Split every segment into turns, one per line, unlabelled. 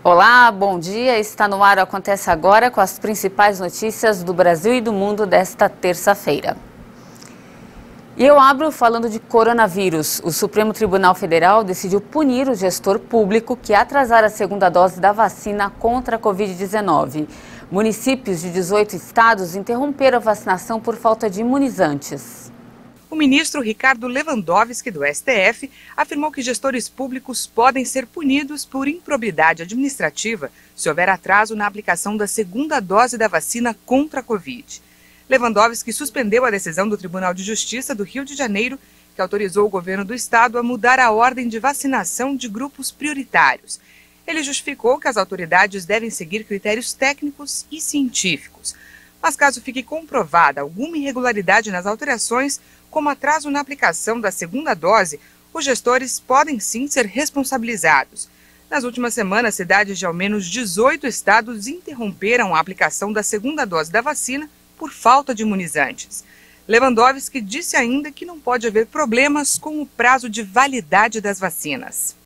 Olá, bom dia. Está no ar o Acontece Agora com as principais notícias do Brasil e do mundo desta terça-feira. E eu abro falando de coronavírus. O Supremo Tribunal Federal decidiu punir o gestor público que atrasara a segunda dose da vacina contra a Covid-19. Municípios de 18 estados interromperam a vacinação por falta de imunizantes.
O ministro Ricardo Lewandowski, do STF, afirmou que gestores públicos podem ser punidos por improbidade administrativa se houver atraso na aplicação da segunda dose da vacina contra a Covid. Lewandowski suspendeu a decisão do Tribunal de Justiça do Rio de Janeiro, que autorizou o governo do estado a mudar a ordem de vacinação de grupos prioritários. Ele justificou que as autoridades devem seguir critérios técnicos e científicos. Mas caso fique comprovada alguma irregularidade nas alterações, como atraso na aplicação da segunda dose, os gestores podem sim ser responsabilizados. Nas últimas semanas, cidades de ao menos 18 estados interromperam a aplicação da segunda dose da vacina por falta de imunizantes. Lewandowski disse ainda que não pode haver problemas com o prazo de validade das vacinas.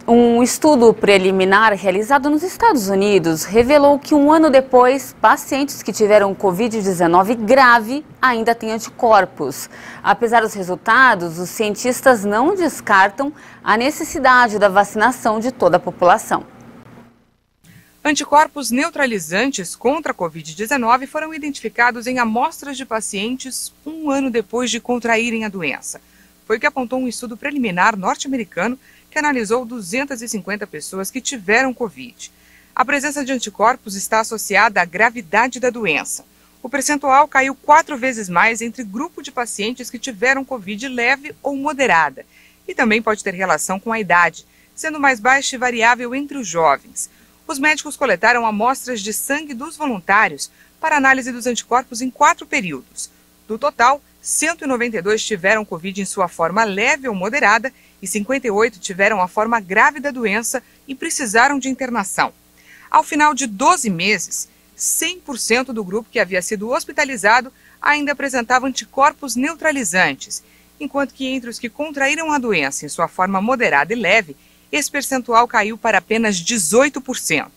Um estudo preliminar realizado nos Estados Unidos revelou que um ano depois, pacientes que tiveram Covid-19 grave ainda têm anticorpos. Apesar dos resultados, os cientistas não descartam a necessidade da vacinação de toda a população.
Anticorpos neutralizantes contra a Covid-19 foram identificados em amostras de pacientes um ano depois de contraírem a doença. Foi o que apontou um estudo preliminar norte-americano que analisou 250 pessoas que tiveram Covid. A presença de anticorpos está associada à gravidade da doença. O percentual caiu 4 vezes mais entre grupo de pacientes que tiveram Covid leve ou moderada. E também pode ter relação com a idade, sendo mais baixa e variável entre os jovens. Os médicos coletaram amostras de sangue dos voluntários para análise dos anticorpos em 4 períodos. Do total, 192 tiveram Covid em sua forma leve ou moderada e 58 tiveram a forma grave da doença e precisaram de internação. Ao final de 12 meses, 100% do grupo que havia sido hospitalizado ainda apresentava anticorpos neutralizantes, enquanto que entre os que contraíram a doença em sua forma moderada e leve, esse percentual caiu para apenas 18%.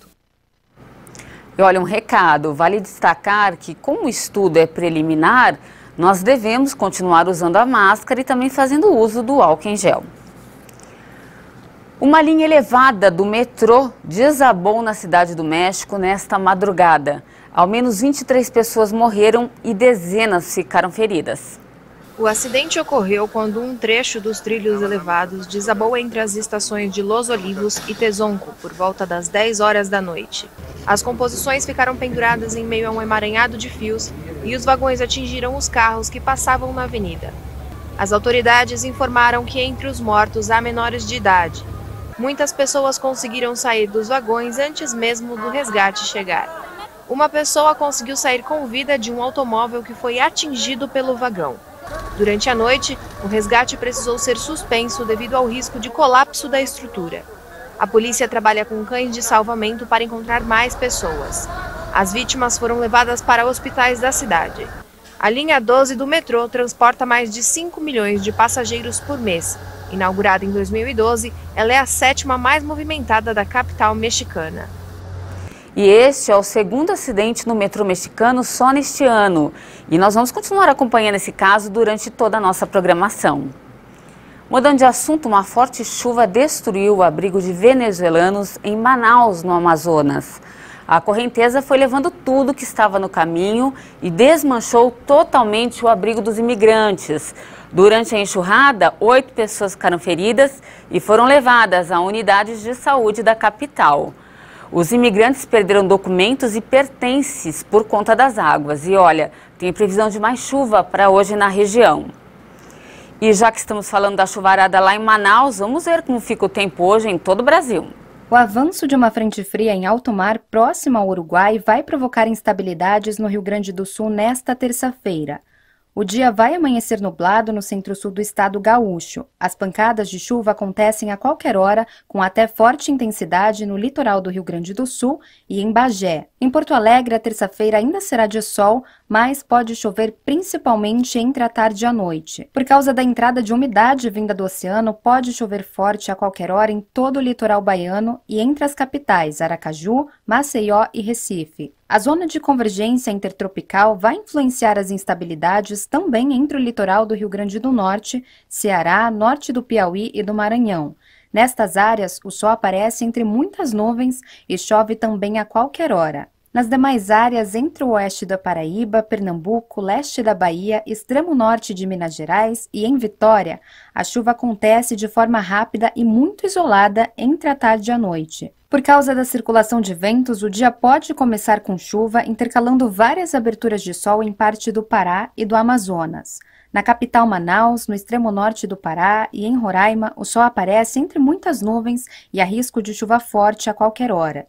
E olha, um recado, vale destacar que como o estudo é preliminar, nós devemos continuar usando a máscara e também fazendo uso do álcool em gel. Uma linha elevada do metrô desabou na Cidade do México nesta madrugada. Ao menos 23 pessoas morreram e dezenas ficaram feridas.
O acidente ocorreu quando um trecho dos trilhos elevados desabou entre as estações de Los Olivos e Tezonco por volta das 10 horas da noite. As composições ficaram penduradas em meio a um emaranhado de fios e os vagões atingiram os carros que passavam na avenida. As autoridades informaram que entre os mortos há menores de idade. Muitas pessoas conseguiram sair dos vagões antes mesmo do resgate chegar. Uma pessoa conseguiu sair com vida de um automóvel que foi atingido pelo vagão. Durante a noite, o resgate precisou ser suspenso devido ao risco de colapso da estrutura. A polícia trabalha com cães de salvamento para encontrar mais pessoas. As vítimas foram levadas para hospitais da cidade. A linha 12 do metrô transporta mais de 5 milhões de passageiros por mês. Inaugurada em 2012, ela é a 7ª mais movimentada da capital mexicana.
E este é o segundo acidente no metrô mexicano só neste ano. E nós vamos continuar acompanhando esse caso durante toda a nossa programação. Mudando de assunto, uma forte chuva destruiu o abrigo de venezuelanos em Manaus, no Amazonas. A correnteza foi levando tudo que estava no caminho e desmanchou totalmente o abrigo dos imigrantes. Durante a enxurrada, 8 pessoas ficaram feridas e foram levadas a unidades de saúde da capital. Os imigrantes perderam documentos e pertences por conta das águas. E olha, tem previsão de mais chuva para hoje na região. E já que estamos falando da chuvarada lá em Manaus, vamos ver como fica o tempo hoje em todo o Brasil.
O avanço de uma frente fria em alto mar próximo ao Uruguai vai provocar instabilidades no Rio Grande do Sul nesta terça-feira. O dia vai amanhecer nublado no centro-sul do estado gaúcho. As pancadas de chuva acontecem a qualquer hora, com até forte intensidade no litoral do Rio Grande do Sul e em Bagé. Em Porto Alegre, a terça-feira ainda será de sol, mas pode chover principalmente entre a tarde e a noite. Por causa da entrada de umidade vinda do oceano, pode chover forte a qualquer hora em todo o litoral baiano e entre as capitais Aracaju, Maceió e Recife. A zona de convergência intertropical vai influenciar as instabilidades também entre o litoral do Rio Grande do Norte, Ceará, norte do Piauí e do Maranhão. Nestas áreas, o sol aparece entre muitas nuvens e chove também a qualquer hora. Nas demais áreas, entre o oeste da Paraíba, Pernambuco, leste da Bahia, extremo norte de Minas Gerais e em Vitória, a chuva acontece de forma rápida e muito isolada entre a tarde e a noite. Por causa da circulação de ventos, o dia pode começar com chuva, intercalando várias aberturas de sol em parte do Pará e do Amazonas. Na capital Manaus, no extremo norte do Pará e em Roraima, o sol aparece entre muitas nuvens e há risco de chuva forte a qualquer hora.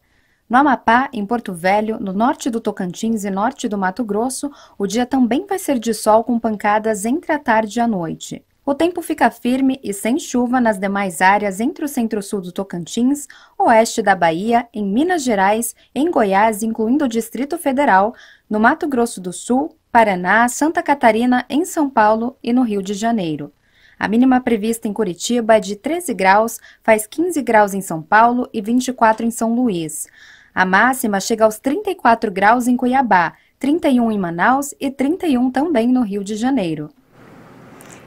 No Amapá, em Porto Velho, no norte do Tocantins e norte do Mato Grosso, o dia também vai ser de sol com pancadas entre a tarde e a noite. O tempo fica firme e sem chuva nas demais áreas entre o centro-sul do Tocantins, oeste da Bahia, em Minas Gerais, em Goiás, incluindo o Distrito Federal, no Mato Grosso do Sul, Paraná, Santa Catarina, em São Paulo e no Rio de Janeiro. A mínima prevista em Curitiba é de 13 graus, faz 15 graus em São Paulo e 24 em São Luís. A máxima chega aos 34 graus em Cuiabá, 31 em Manaus e 31 também no Rio de Janeiro.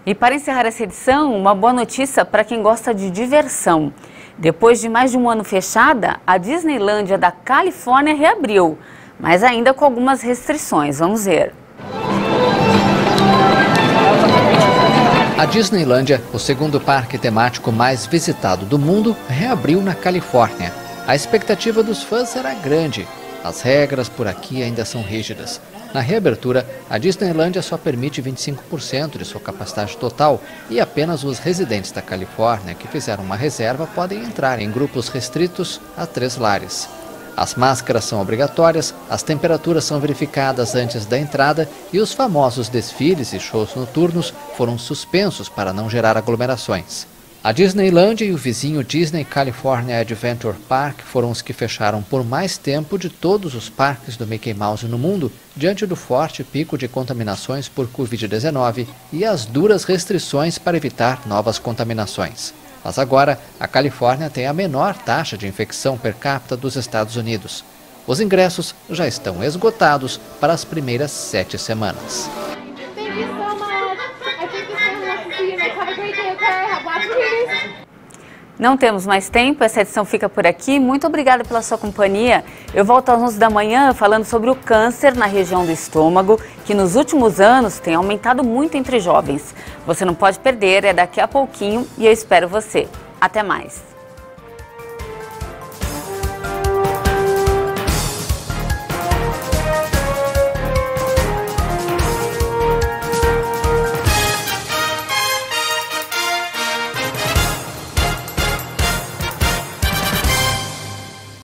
E para encerrar essa edição, uma boa notícia para quem gosta de diversão. Depois de mais de um ano fechada, a Disneylândia da Califórnia reabriu, mas ainda com algumas restrições. Vamos ver.
A Disneylândia, o segundo parque temático mais visitado do mundo, reabriu na Califórnia. A expectativa dos fãs era grande. As regras por aqui ainda são rígidas. Na reabertura, a Disneylândia só permite 25% de sua capacidade total e apenas os residentes da Califórnia que fizeram uma reserva podem entrar em grupos restritos a 3 lares. As máscaras são obrigatórias, as temperaturas são verificadas antes da entrada e os famosos desfiles e shows noturnos foram suspensos para não gerar aglomerações. A Disneylândia e o vizinho Disney California Adventure Park foram os que fecharam por mais tempo de todos os parques do Mickey Mouse no mundo, diante do forte pico de contaminações por Covid-19 e as duras restrições para evitar novas contaminações. Mas agora, a Califórnia tem a menor taxa de infecção per capita dos Estados Unidos. Os ingressos já estão esgotados para as primeiras 7 semanas.
Não temos mais tempo, essa edição fica por aqui. Muito obrigada pela sua companhia. Eu volto às 11 da manhã falando sobre o câncer na região do estômago, que nos últimos anos tem aumentado muito entre jovens. Você não pode perder, é daqui a pouquinho e eu espero você. Até mais.